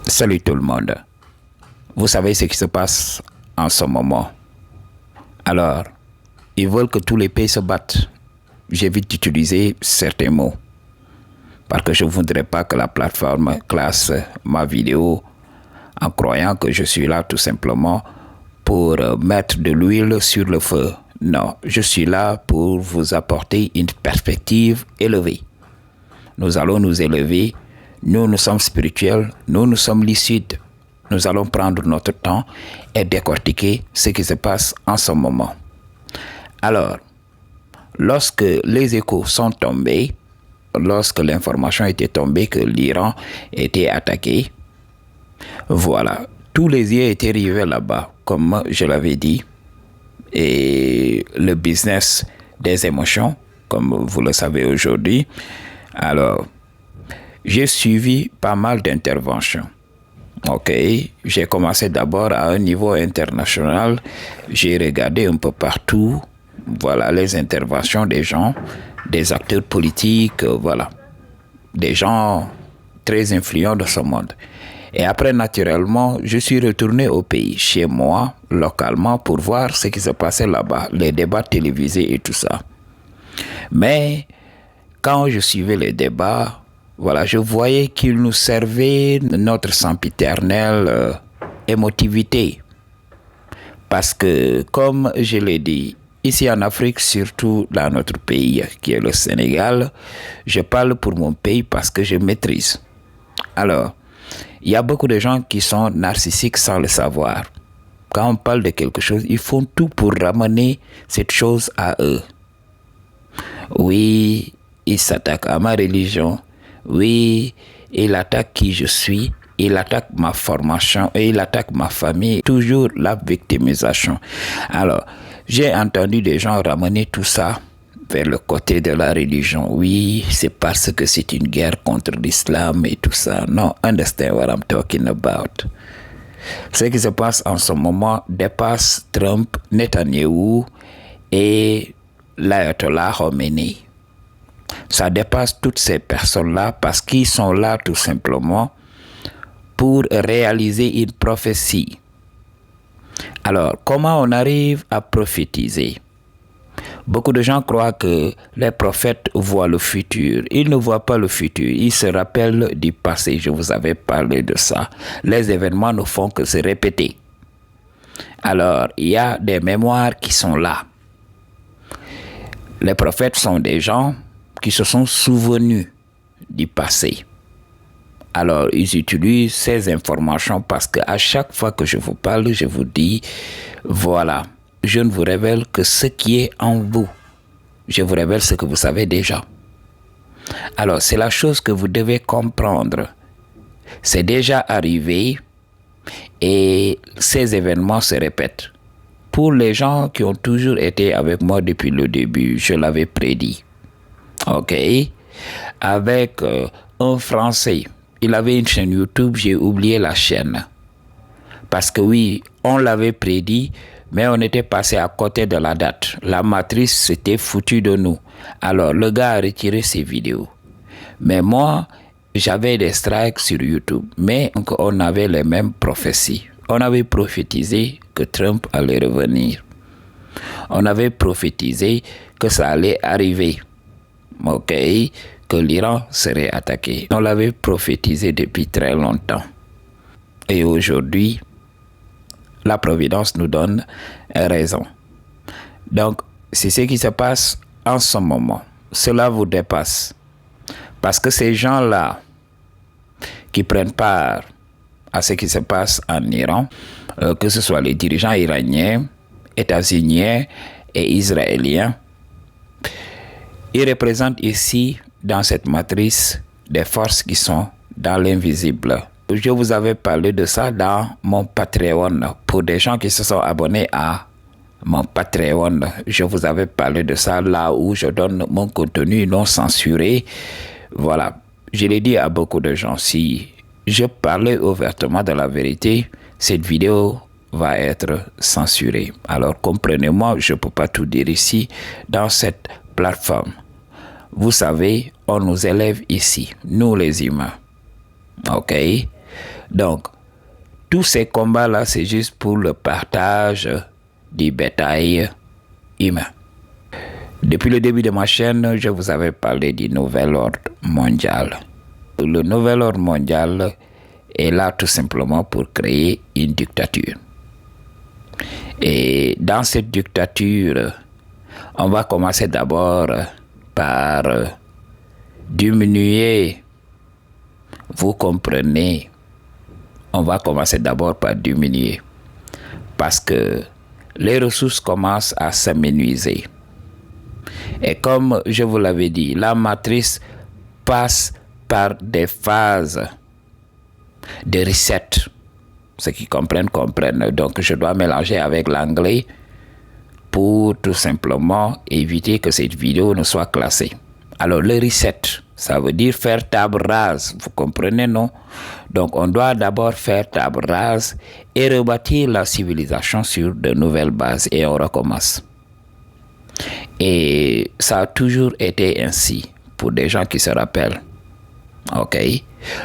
Salut tout le monde. Vous savez ce qui se passe en ce moment. Alors, ils veulent que tous les pays se battent. J'évite d'utiliser certains mots. Parce que je ne voudrais pas que la plateforme classe ma vidéo en croyant que je suis là tout simplement pour mettre de l'huile sur le feu. Non, je suis là pour vous apporter une perspective élevée. Nous allons nous élever. Nous sommes spirituels, nous sommes lucides. Nous allons prendre notre temps et décortiquer ce qui se passe en ce moment. Alors, lorsque les échos sont tombés, lorsque l'information était tombée que l'Iran était attaqué, voilà, tous les yeux étaient rivés là-bas, comme je l'avais dit. Et le business des émotions, comme vous le savez aujourd'hui. Alors, j'ai suivi pas mal d'interventions. Ok, j'ai commencé d'abord à un niveau international. J'ai regardé un peu partout, voilà, les interventions des gens, des acteurs politiques, voilà, des gens très influents de ce monde. Et après, naturellement, je suis retourné au pays, chez moi, localement, pour voir ce qui se passait là-bas, les débats télévisés et tout ça. Mais quand je suivais les débats, voilà, je voyais qu'ils nous servaient notre sempiternelle émotivité. Parce que, comme je l'ai dit, ici en Afrique, surtout dans notre pays qui est le Sénégal, je parle pour mon pays parce que je maîtrise. Alors, il y a beaucoup de gens qui sont narcissiques sans le savoir. Quand on parle de quelque chose, ils font tout pour ramener cette chose à eux. Oui, ils s'attaquent à ma religion. Oui, il attaque qui je suis, il attaque ma formation et il attaque ma famille. Toujours la victimisation. Alors, j'ai entendu des gens ramener tout ça vers le côté de la religion. Oui, c'est parce que c'est une guerre contre l'islam et tout ça. Non, understand what I'm talking about. Ce qui se passe en ce moment dépasse Trump, Netanyahou et l'Ayatollah Khomeini. Ça dépasse toutes ces personnes-là parce qu'ils sont là tout simplement pour réaliser une prophétie. Alors, comment on arrive à prophétiser? Beaucoup de gens croient que les prophètes voient le futur. Ils ne voient pas le futur. Ils se rappellent du passé. Je vous avais parlé de ça. Les événements ne font que se répéter. Alors, il y a des mémoires qui sont là. Les prophètes sont des gens qui se sont souvenus du passé. Alors, ils utilisent ces informations parce qu'à chaque fois que je vous parle, je vous dis, voilà, je ne vous révèle que ce qui est en vous. Je vous révèle ce que vous savez déjà. Alors, c'est la chose que vous devez comprendre. C'est déjà arrivé et ces événements se répètent. Pour les gens qui ont toujours été avec moi depuis le début, je l'avais prédit. Ok, avec un Français, il avait une chaîne YouTube, j'ai oublié la chaîne. Parce que oui, on l'avait prédit, mais on était passé à côté de la date. La matrice s'était foutue de nous. Alors le gars a retiré ses vidéos. Mais moi, j'avais des strikes sur YouTube, mais on avait les mêmes prophéties. On avait prophétisé que Trump allait revenir. On avait prophétisé que ça allait arriver. Ok, que l'Iran serait attaqué. On l'avait prophétisé depuis très longtemps. Et aujourd'hui, la Providence nous donne raison. Donc, c'est ce qui se passe en ce moment. Cela vous dépasse. Parce que ces gens-là qui prennent part à ce qui se passe en Iran, que ce soit les dirigeants iraniens, états-uniens et israéliens, ils représentent ici, dans cette matrice, des forces qui sont dans l'invisible. Je vous avais parlé de ça dans mon Patreon. Pour des gens qui se sont abonnés à mon Patreon, je vous avais parlé de ça là où je donne mon contenu non censuré. Voilà, je l'ai dit à beaucoup de gens, si je parlais ouvertement de la vérité, cette vidéo va être censurée. Alors comprenez-moi, je ne peux pas tout dire ici dans cette plateforme. Vous savez, on nous élève ici, nous les humains. Ok? Donc, tous ces combats-là, c'est juste pour le partage du bétail humain. Depuis le début de ma chaîne, je vous avais parlé du nouvel ordre mondial. Le nouvel ordre mondial est là tout simplement pour créer une dictature. Et dans cette dictature, on va commencer d'abord par diminuer, vous comprenez, on va commencer d'abord par diminuer parce que les ressources commencent à s'amenuiser. Et comme je vous l'avais dit, la matrice passe par des phases de reset. Ceux qui comprennent. Donc je dois mélanger avec l'anglais pour tout simplement éviter que cette vidéo ne soit classée. Alors le reset, ça veut dire faire table rase, vous comprenez, non? Donc on doit d'abord faire table rase et rebâtir la civilisation sur de nouvelles bases et on recommence. Et ça a toujours été ainsi pour des gens qui se rappellent. Ok?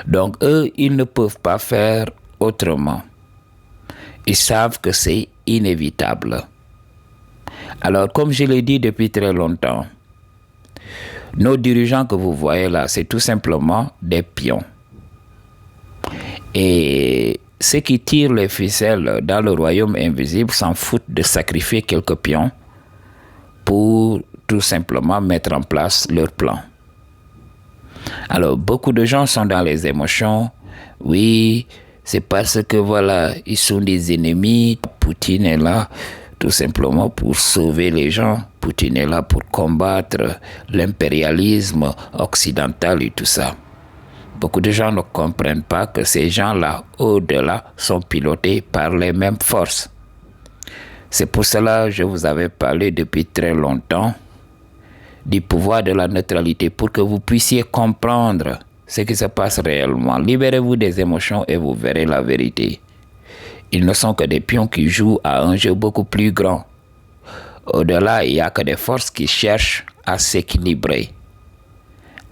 Donc eux, ils ne peuvent pas faire autrement. Ils savent que c'est inévitable. Alors comme je l'ai dit depuis très longtemps, nos dirigeants que vous voyez là, c'est tout simplement des pions. Et ceux qui tirent les ficelles dans le royaume invisible s'en foutent de sacrifier quelques pions pour tout simplement mettre en place leur plan. Alors, beaucoup de gens sont dans les émotions. Oui, c'est parce que voilà, ils sont des ennemis. Poutine est là tout simplement pour sauver les gens. Poutine est là pour combattre l'impérialisme occidental et tout ça. Beaucoup de gens ne comprennent pas que ces gens-là, au-delà, sont pilotés par les mêmes forces. C'est pour cela que je vous avais parlé depuis très longtemps du pouvoir de la neutralité pour que vous puissiez comprendre ce qui se passe réellement. Libérez-vous des émotions et vous verrez la vérité. Ils ne sont que des pions qui jouent à un jeu beaucoup plus grand. Au-delà, il n'y a que des forces qui cherchent à s'équilibrer.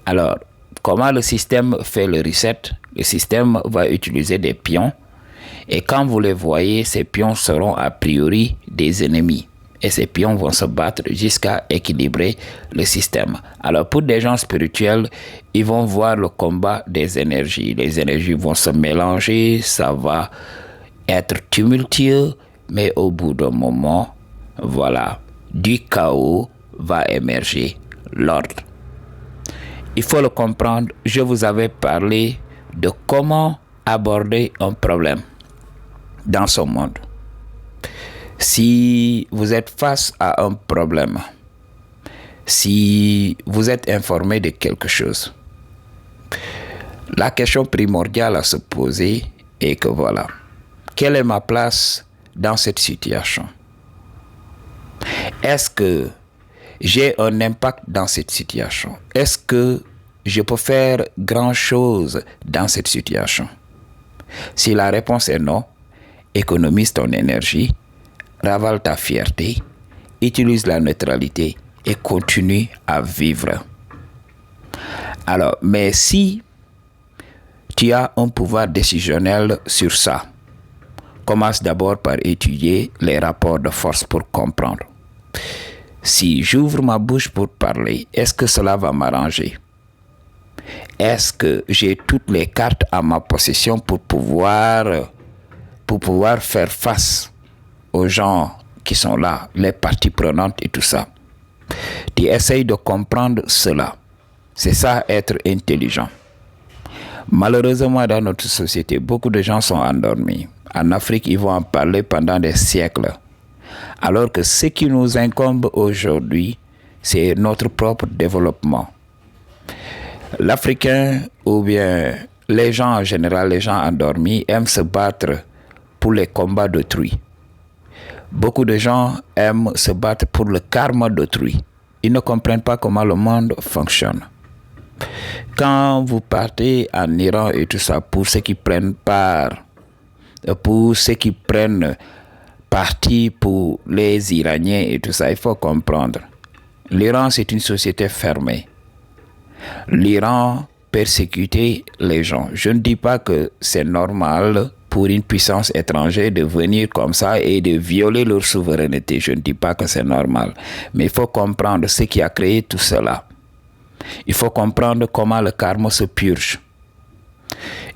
Alors, comment le système fait le reset? Le système va utiliser des pions. Et quand vous les voyez, ces pions seront a priori des ennemis. Et ces pions vont se battre jusqu'à équilibrer le système. Alors pour des gens spirituels, ils vont voir le combat des énergies. Les énergies vont se mélanger, ça va être tumultueux, mais au bout d'un moment, voilà, du chaos va émerger l'ordre. Il faut le comprendre, je vous avais parlé de comment aborder un problème dans ce monde. Si vous êtes face à un problème, si vous êtes informé de quelque chose, la question primordiale à se poser est que voilà, quelle est ma place dans cette situation? Est-ce que j'ai un impact dans cette situation? Est-ce que je peux faire grand-chose dans cette situation? Si la réponse est non, économise ton énergie, ravale ta fierté, utilise la neutralité et continue à vivre. Alors, mais si tu as un pouvoir décisionnel sur ça, commence d'abord par étudier les rapports de force pour comprendre. Si j'ouvre ma bouche pour parler, est-ce que cela va m'arranger? Est-ce que j'ai toutes les cartes à ma possession pour pouvoir faire face aux gens qui sont là, les parties prenantes et tout ça? Tu essayes de comprendre cela. C'est ça, être intelligent. Malheureusement, dans notre société, beaucoup de gens sont endormis. En Afrique, ils vont en parler pendant des siècles. Alors que ce qui nous incombe aujourd'hui, c'est notre propre développement. L'Africain, ou bien les gens en général, les gens endormis, aiment se battre pour les combats d'autrui. Beaucoup de gens aiment se battre pour le karma d'autrui. Ils ne comprennent pas comment le monde fonctionne. Quand vous partez en Iran et tout ça, pour ceux qui prennent parti pour les Iraniens et tout ça, il faut comprendre. L'Iran, c'est une société fermée. L'Iran persécuter les gens. Je ne dis pas que c'est normal pour une puissance étrangère de venir comme ça et de violer leur souveraineté. Je ne dis pas que c'est normal. Mais il faut comprendre ce qui a créé tout cela. Il faut comprendre comment le karma se purge.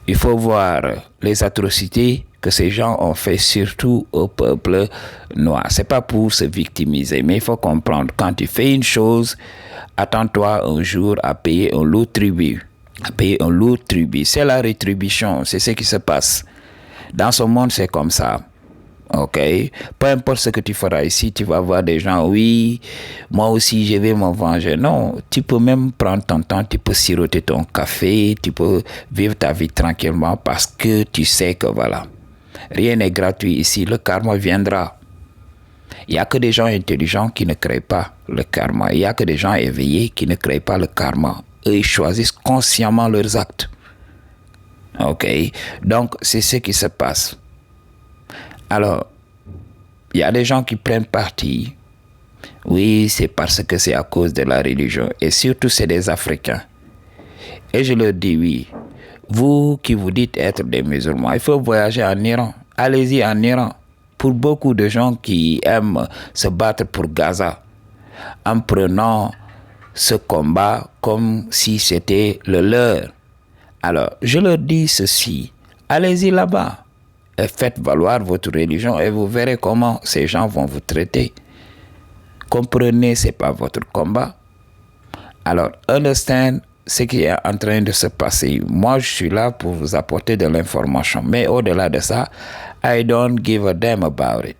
Il faut voir les atrocités que ces gens ont fait surtout au peuple noir. C'est pas pour se victimiser, mais il faut comprendre, quand tu fais une chose, attends-toi un jour à payer un lourd tribut. À payer un lourd tribut. C'est la rétribution, c'est ce qui se passe. Dans ce monde, c'est comme ça. Ok, peu importe ce que tu feras ici, tu vas voir des gens, oui, moi aussi je vais me venger. Non, tu peux même prendre ton temps, tu peux siroter ton café, tu peux vivre ta vie tranquillement parce que tu sais que voilà, rien n'est gratuit ici, le karma viendra. Il n'y a que des gens intelligents qui ne créent pas le karma. Il n'y a que des gens éveillés qui ne créent pas le karma. Eux, ils choisissent consciemment leurs actes. Ok, donc c'est ce qui se passe. Alors, il y a des gens qui prennent parti. Oui, c'est parce que c'est à cause de la religion. Et surtout, c'est des Africains. Et je leur dis, oui, vous qui vous dites être des musulmans, il faut voyager en Iran. Allez-y en Iran. Pour beaucoup de gens qui aiment se battre pour Gaza, en prenant ce combat comme si c'était le leur. Alors, je leur dis ceci, allez-y là-bas. Et faites valoir votre religion et vous verrez comment ces gens vont vous traiter. Comprenez, ce n'est pas votre combat. Alors, understand ce qui est en train de se passer. Moi, je suis là pour vous apporter de l'information. Mais au-delà de ça, I don't give a damn about it.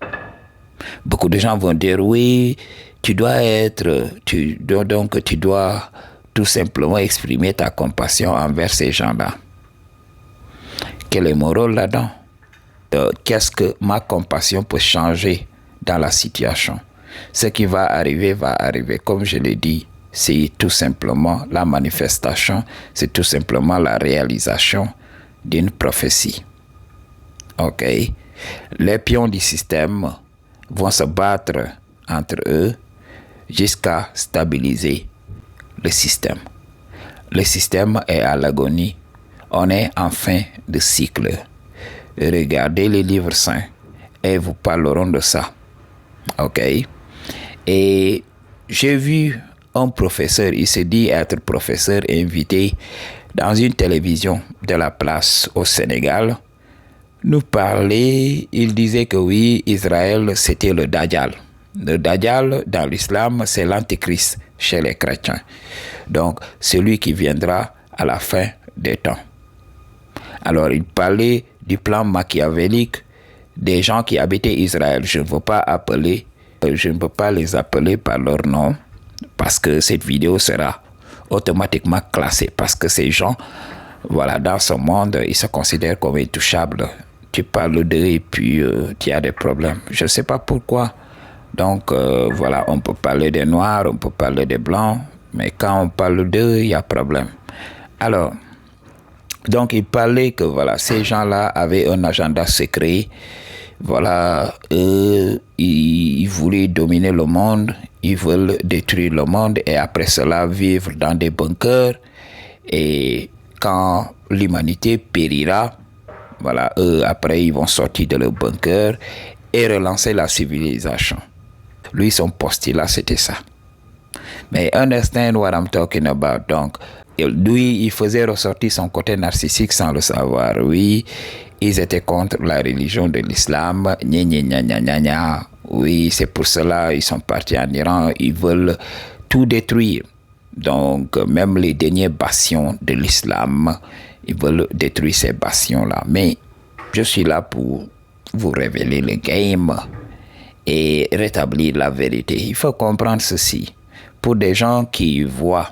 Beaucoup de gens vont dire, oui, tu dois tout simplement exprimer ta compassion envers ces gens-là. Quel est mon rôle là-dedans? Qu'est-ce que ma compassion peut changer dans la situation? Ce qui va arriver, comme je l'ai dit, c'est tout simplement la manifestation, c'est tout simplement la réalisation d'une prophétie. Ok? Les pions du système vont se battre entre eux jusqu'à stabiliser le système. Le système est à l'agonie. On est en fin de cycle. Regardez les livres saints et vous parleront de ça. Ok? Et j'ai vu un professeur, il se dit être professeur invité dans une télévision de la place au Sénégal, nous parler, il disait que oui, Israël c'était le Dajjal. Le Dajjal dans l'islam c'est l'antéchrist chez les chrétiens. Donc celui qui viendra à la fin des temps. Alors il parlait du plan machiavélique des gens qui habitaient Israël. Je ne veux pas les appeler par leur nom parce que cette vidéo sera automatiquement classée parce que ces gens, voilà, dans ce monde, ils se considèrent comme intouchables. Tu parles d'eux et puis tu as des problèmes. Je ne sais pas pourquoi. Donc voilà, on peut parler des noirs, on peut parler des blancs, mais quand on parle d'eux, il y a problème. Alors, donc il parlait que voilà, ces gens-là avaient un agenda secret. Voilà, ils voulaient dominer le monde, ils veulent détruire le monde et après cela vivre dans des bunkers. Et quand l'humanité périra, voilà, après ils vont sortir de leur bunker et relancer la civilisation. Lui, son postulat, c'était ça. Mais understand what I'm talking about. Donc, lui, il faisait ressortir son côté narcissique sans le savoir. Oui, ils étaient contre la religion de l'islam. Oui, c'est pour cela qu'ils sont partis en Iran. Ils veulent tout détruire. Donc, même les derniers bastions de l'islam, ils veulent détruire ces bastions-là. Mais je suis là pour vous révéler le game et rétablir la vérité. Il faut comprendre ceci. Pour des gens qui voient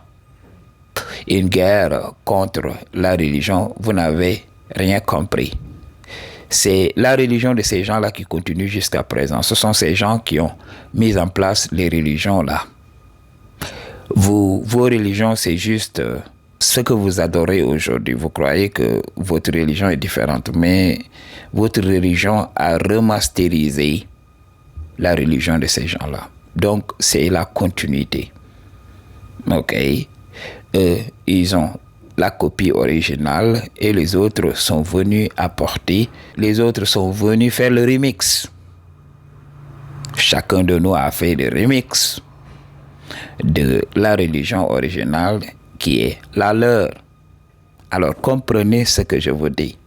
une guerre contre la religion, vous n'avez rien compris. C'est la religion de ces gens-là qui continue jusqu'à présent. Ce sont ces gens qui ont mis en place les religions-là. Vos religions, c'est juste ce que vous adorez aujourd'hui. Vous croyez que votre religion est différente, mais votre religion a remasterisé la religion de ces gens-là. Donc, c'est la continuité. Ok? Ils ont la copie originale et les autres sont venus apporter, les autres sont venus faire le remix. Chacun de nous a fait le remix de la religion originale qui est la leur. Alors comprenez ce que je vous dis.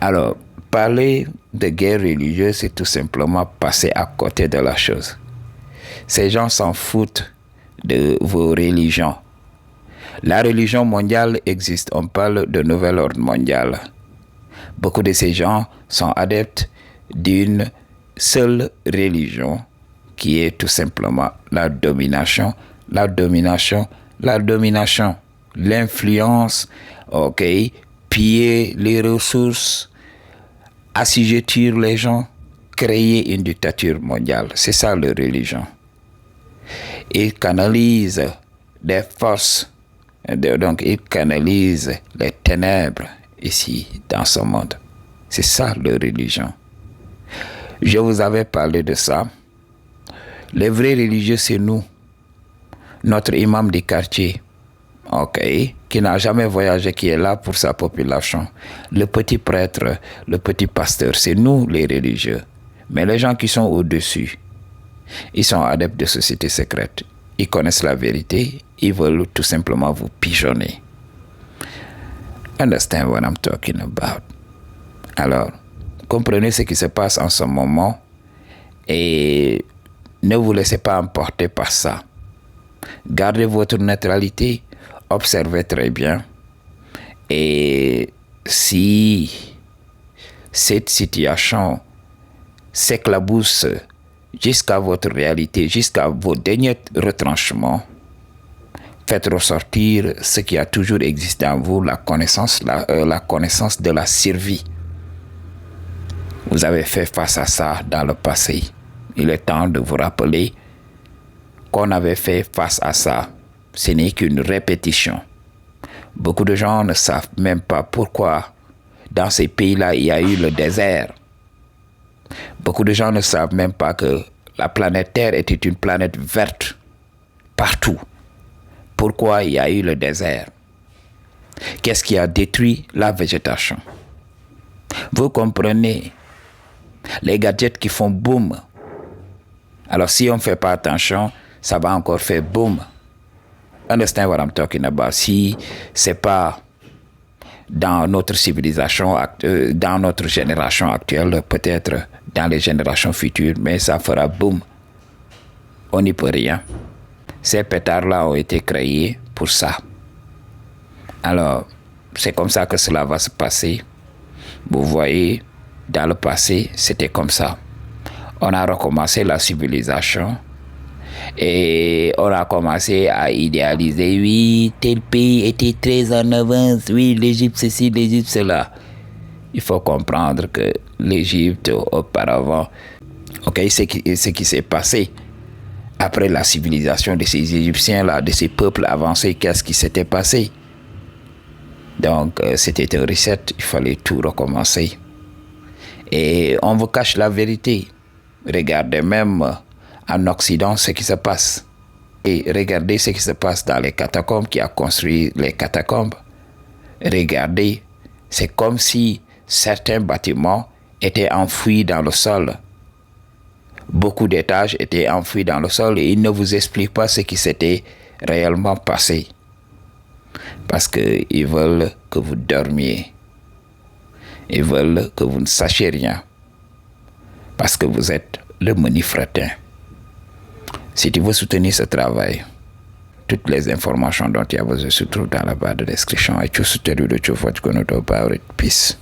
Alors, parler de guerre religieuse, c'est tout simplement passer à côté de la chose. Ces gens s'en foutent de vos religions. La religion mondiale existe, on parle de nouvel ordre mondial. Beaucoup de ces gens sont adeptes d'une seule religion qui est tout simplement la domination, l'influence, piller les ressources, assujettir les gens, créer une dictature mondiale. C'est ça la religion. Ils canalisent des forces, donc ils canalisent les ténèbres ici dans ce monde. C'est ça la religion. Je vous avais parlé de ça. Les vrais religieux, c'est nous. Notre imam du quartier, qui n'a jamais voyagé, qui est là pour sa population. Le petit prêtre, le petit pasteur, c'est nous les religieux. Mais les gens qui sont au-dessus, ils sont adeptes de sociétés secrètes. Ils connaissent la vérité, ils veulent tout simplement vous pigeonner. Understand what I'm talking about? Alors, comprenez ce qui se passe en ce moment et ne vous laissez pas emporter par ça. Gardez votre neutralité, observez très bien. Et si cette situation s'éclabousse jusqu'à votre réalité, jusqu'à vos derniers retranchements, faites ressortir ce qui a toujours existé en vous, la connaissance de la survie. Vous avez fait face à ça dans le passé. Il est temps de vous rappeler qu'on avait fait face à ça. Ce n'est qu'une répétition. Beaucoup de gens ne savent même pas pourquoi dans ces pays-là il y a eu le désert. Beaucoup de gens ne savent même pas que la planète Terre était une planète verte partout. Pourquoi il y a eu le désert? Qu'est-ce qui a détruit la végétation? Vous comprenez? Les gadgets qui font boum. Alors si on ne fait pas attention, ça va encore faire boum. Understand what I'm talking about? Si c'est pas dans notre civilisation, dans notre génération actuelle, peut-être dans les générations futures, mais ça fera boum. On n'y peut rien. Ces pétards-là ont été créés pour ça. Alors, c'est comme ça que cela va se passer. Vous voyez, dans le passé, c'était comme ça. On a recommencé la civilisation et on a commencé à idéaliser. Oui, tel pays était très en avance. Oui, l'Égypte ceci, l'Égypte cela. Il faut comprendre que l'Égypte auparavant, ce qui s'est passé après la civilisation de ces Égyptiens-là, de ces peuples avancés, qu'est-ce qui s'était passé? Donc, c'était un reset, il fallait tout recommencer. Et on vous cache la vérité. Regardez même en Occident ce qui se passe. Et regardez ce qui se passe dans les catacombes, qui a construit les catacombes. Regardez, c'est comme si certains bâtiments étaient enfouis dans le sol. Beaucoup d'étages étaient enfouis dans le sol et ils ne vous expliquent pas ce qui s'était réellement passé. Parce qu'ils veulent que vous dormiez. Ils veulent que vous ne sachiez rien. Parce que vous êtes le menu fretin. Si tu veux soutenir ce travail, toutes les informations dont tu as besoin se trouvent dans la barre de description. Et tu soutiens le About It. Peace.